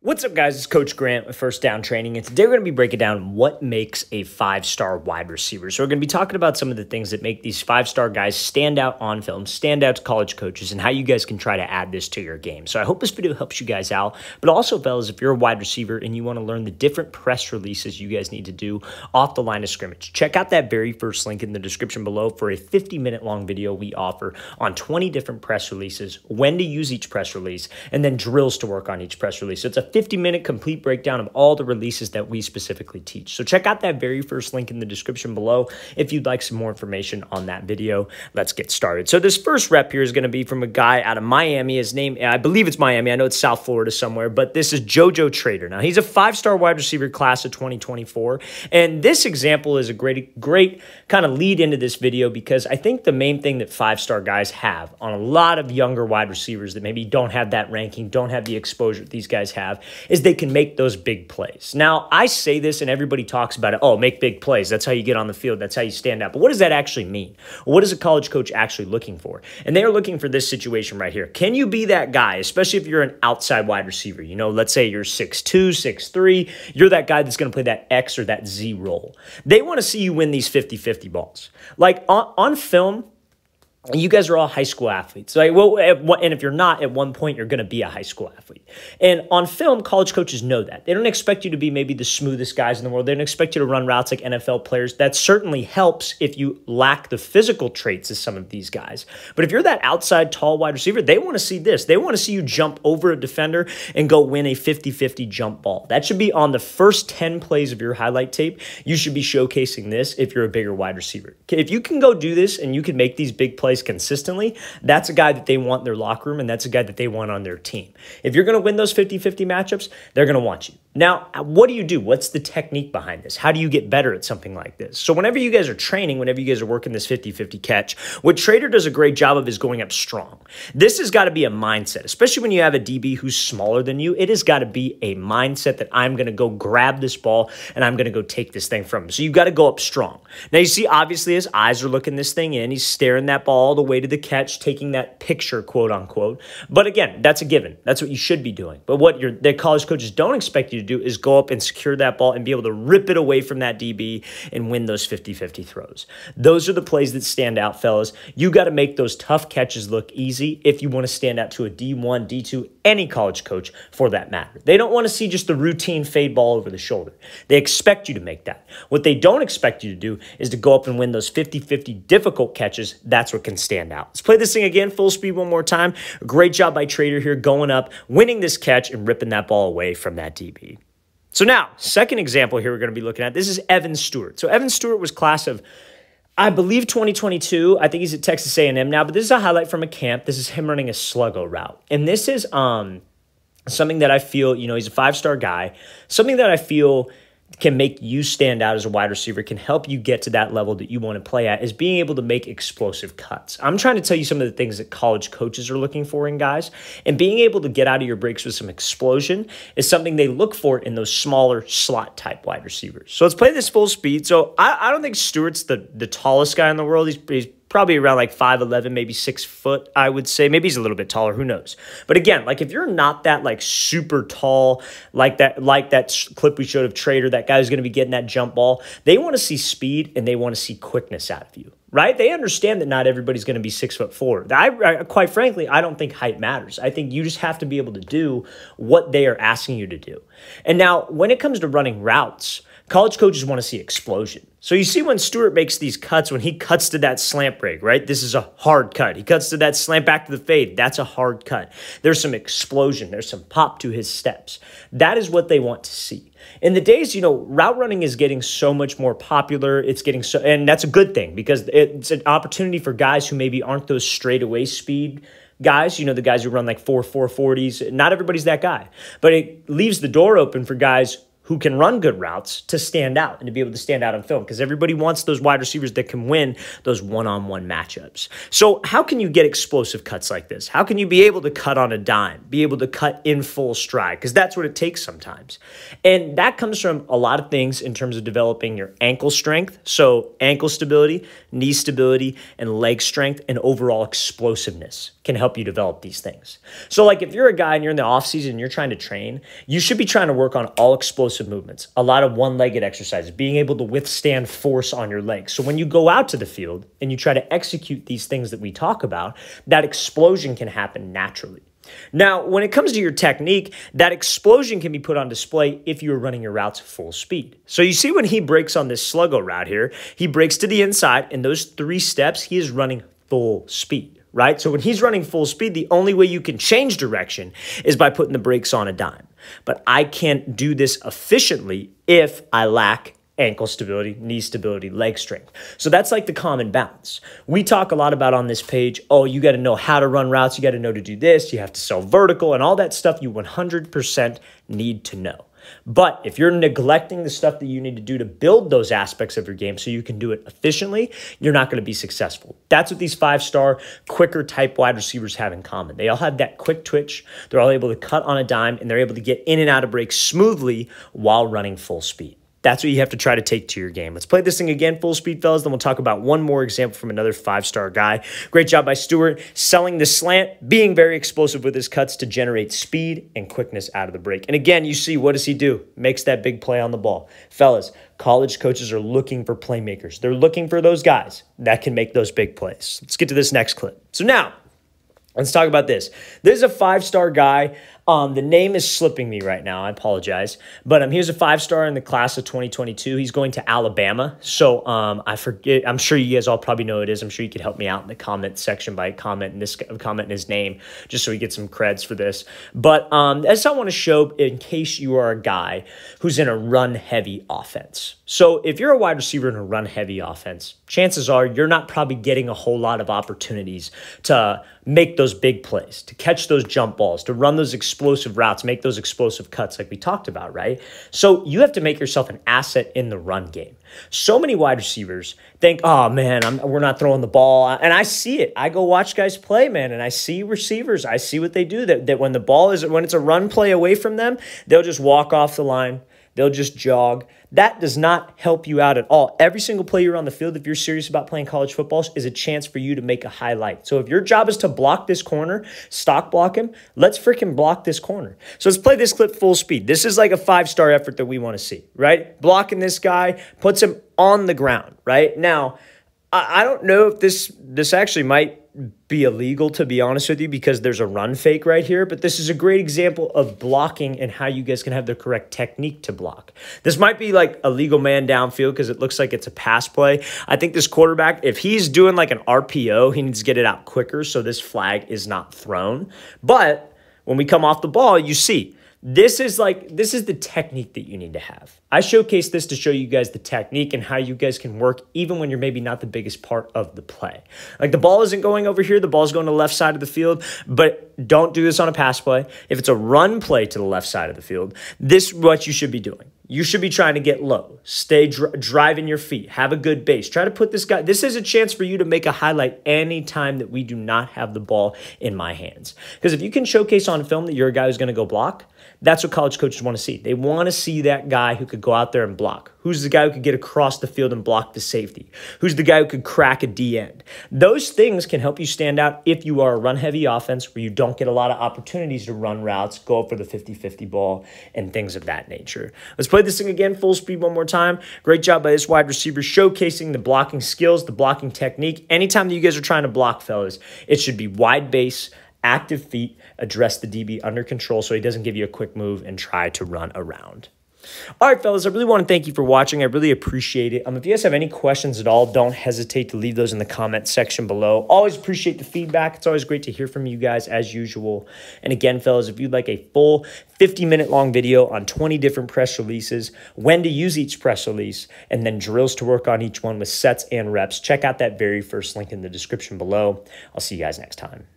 What's up, guys? It's Coach Grant with First Down Training, and today we're going to be breaking down what makes a five-star wide receiver. So we're going to be talking about some of the things that make these five-star guys stand out on film, stand out to college coaches, and how you guys can try to add this to your game. So I hope this video helps you guys out. But also, fellas, if you're a wide receiver and you want to learn the different press releases you guys need to do off the line of scrimmage, check out that very first link in the description below for a 50-minute long video we offer on 20 different press releases, when to use each press release, and then drills to work on each press release. So it's a 50-minute complete breakdown of all the releases that we specifically teach. So check out that very first link in the description below if you'd like some more information on that video. Let's get started. So this first rep here is going to be from a guy out of Miami. His name, I believe it's Miami. I know it's South Florida somewhere, but this is Jojo Trader. Now, he's a five-star wide receiver class of 2024, and this example is a great kind of lead into this video because I think the main thing that five-star guys have on a lot of younger wide receivers that maybe don't have that ranking, don't have the exposure that these guys have, is they can make those big plays. Now, I say this and everybody talks about it. Oh, make big plays. That's how you get on the field. That's how you stand out. But what does that actually mean? What is a college coach actually looking for? And they are looking for this situation right here. Can you be that guy, especially if you're an outside wide receiver? You know, let's say you're 6'2", 6'3". You're that guy that's going to play that X or that Z role. They want to see you win these 50-50 balls. Like on film, you guys are all high school athletes. Like, well, and if you're not, at one point, you're going to be a high school athlete. And on film, college coaches know that. They don't expect you to be maybe the smoothest guys in the world. They don't expect you to run routes like NFL players. That certainly helps if you lack the physical traits of some of these guys. But if you're that outside tall wide receiver, they want to see this. They want to see you jump over a defender and go win a 50-50 jump ball. That should be on the first 10 plays of your highlight tape. You should be showcasing this if you're a bigger wide receiver. If you can go do this and you can make these big plays consistently, that's a guy that they want in their locker room, and that's a guy that they want on their team. If you're going to win those 50-50 matchups, they're going to want you. Now, what do you do? What's the technique behind this? How do you get better at something like this? So whenever you guys are training, whenever you guys are working this 50-50 catch, what Trader does a great job of is going up strong. This has got to be a mindset, especially when you have a DB who's smaller than you. It has got to be a mindset that I'm going to go grab this ball and I'm going to go take this thing from him. So you've got to go up strong. Now, you see, obviously, his eyes are looking this thing in. He's staring that ball all the way to the catch, taking that picture, quote unquote. But again, that's a given. That's what you should be doing. But what the college coaches don't expect you to do is go up and secure that ball and be able to rip it away from that DB and win those 50-50 throws. Those are the plays that stand out, fellas. You got to make those tough catches look easy if you want to stand out to a D1, D2, any college coach for that matter. They don't want to see just the routine fade ball over the shoulder. They expect you to make that. What they don't expect you to do is to go up and win those 50-50 difficult catches. That's what can stand out. Let's play this thing again, full speed one more time. Great job by Trader here, going up, winning this catch, and ripping that ball away from that DB. So now, second example here we're going to be looking at, this is Evan Stewart. So Evan Stewart was class of, I believe, 2022. I think he's at Texas A&M now, but this is a highlight from a camp. This is him running a sluggo route. And this is something that I feel, you know, he's a five-star guy, something that I feel can make you stand out as a wide receiver, can help you get to that level that you want to play at, is being able to make explosive cuts. I'm trying to tell you some of the things that college coaches are looking for in guys, and being able to get out of your breaks with some explosion is something they look for in those smaller slot type wide receivers. So let's play this full speed. So I don't think Stewart's the tallest guy in the world. He's probably around like 5'11", maybe 6 foot, I would say. Maybe he's a little bit taller, who knows? But again, like if you're not that like super tall, like that clip we showed of Trader, that guy who's going to be getting that jump ball, they want to see speed and they want to see quickness out of you, right? They understand that not everybody's going to be 6'4". I quite frankly, I don't think height matters. I think you just have to be able to do what they are asking you to do. And now when it comes to running routes, college coaches want to see explosion. So you see when Stewart makes these cuts, when he cuts to that slant break, right? This is a hard cut. He cuts to that slant back to the fade. That's a hard cut. There's some explosion. There's some pop to his steps. That is what they want to see. In the days, you know, route running is getting so much more popular. It's getting so, and that's a good thing because it's an opportunity for guys who maybe aren't those straightaway speed guys, you know, the guys who run like 4.40s. Not everybody's that guy, but it leaves the door open for guys who can run good routes to stand out and to be able to stand out on film, because everybody wants those wide receivers that can win those one-on-one matchups. So how can you get explosive cuts like this? How can you be able to cut on a dime, be able to cut in full stride? Because that's what it takes sometimes. And that comes from a lot of things in terms of developing your ankle strength. So ankle stability, knee stability, and leg strength and overall explosiveness can help you develop these things. So like if you're a guy and you're in the offseason and you're trying to train, you should be trying to work on all explosive movements, a lot of one-legged exercises, being able to withstand force on your legs. So when you go out to the field and you try to execute these things that we talk about, that explosion can happen naturally. Now, when it comes to your technique, that explosion can be put on display if you're running your routes full speed. So you see when he breaks on this sluggo route here, he breaks to the inside, and those 3 steps, he is running full speed, right? So when he's running full speed, the only way you can change direction is by putting the brakes on a dime. But I can't do this efficiently if I lack ankle stability, knee stability, leg strength. So that's like the common balance. We talk a lot about on this page, oh, you got to know how to run routes. You got to know to do this. You have to sell vertical and all that stuff you 100% need to know. But if you're neglecting the stuff that you need to do to build those aspects of your game so you can do it efficiently, you're not going to be successful. That's what these 5-star, quicker type wide receivers have in common. They all have that quick twitch. They're all able to cut on a dime, and they're able to get in and out of breaks smoothly while running full speed. That's what you have to try to take to your game. Let's play this thing again, full speed, fellas. Then we'll talk about one more example from another 5-star guy. Great job by Stewart, selling the slant, being very explosive with his cuts to generate speed and quickness out of the break. And again, you see, what does he do? Makes that big play on the ball. Fellas, college coaches are looking for playmakers. They're looking for those guys that can make those big plays. Let's get to this next clip. So now, let's talk about this. This is a 5-star guy. The name is slipping me right now. I apologize. But here's a 5-star in the class of 2022. He's going to Alabama. So I forget. I'm sure you guys all probably know who it is. I'm sure you could help me out in the comment section by commenting his name, just so we get some creds for this. But I just want to show, in case you are a guy who's in a run-heavy offense. So if you're a wide receiver in a run-heavy offense, chances are you're not probably getting a whole lot of opportunities to make those big plays, to catch those jump balls, to run those explosive routes, make those explosive cuts like we talked about, right? So you have to make yourself an asset in the run game. So many wide receivers think, oh, man, we're not throwing the ball. And I see it. I go watch guys play, man, and I see receivers. I see what they do, that when the ball is, when it's a run play away from them, they'll just walk off the line. They'll just jog. That does not help you out at all. Every single play you're on the field, if you're serious about playing college football, is a chance for you to make a highlight. So if your job is to block this corner, stock block him, let's freaking block this corner. So let's play this clip full speed. This is like a 5-star effort that we want to see, right? Blocking this guy, puts him on the ground, right? Now, I don't know if this actually might be illegal, to be honest with you, because there's a run fake right here, but this is a great example of blocking and how you guys can have the correct technique to block. This might be like a legal man downfield because it looks like it's a pass play. I think this quarterback, if he's doing like an RPO, he needs to get it out quicker so this flag is not thrown. But when we come off the ball, you see, this is the technique that you need to have. I showcase this to show you guys the technique and how you guys can work even when you're maybe not the biggest part of the play. Like the ball isn't going over here, the ball's going to the left side of the field, but don't do this on a pass play. If it's a run play to the left side of the field, this is what you should be doing. You should be trying to get low, stay driving your feet, have a good base. Try to put this guy, this is a chance for you to make a highlight anytime that we do not have the ball in my hands. Because if you can showcase on film that you're a guy who's going to go block, that's what college coaches want to see. They want to see that guy who could go out there and block. Who's the guy who could get across the field and block the safety? Who's the guy who could crack a D end? Those things can help you stand out if you are a run-heavy offense where you don't get a lot of opportunities to run routes, go up for the 50-50 ball, and things of that nature. Let's play this thing again, full speed one more time. Great job by this wide receiver showcasing the blocking skills, the blocking technique. Anytime that you guys are trying to block, fellas, it should be wide base, active feet, address the DB under control so he doesn't give you a quick move and try to run around. All right, fellas, I really want to thank you for watching. I really appreciate it. If you guys have any questions at all, don't hesitate to leave those in the comment section below. Always appreciate the feedback. It's always great to hear from you guys as usual. And again, fellas, if you'd like a full 50-minute long video on 20 different press releases, when to use each press release, and then drills to work on each one with sets and reps, check out that very first link in the description below. I'll see you guys next time.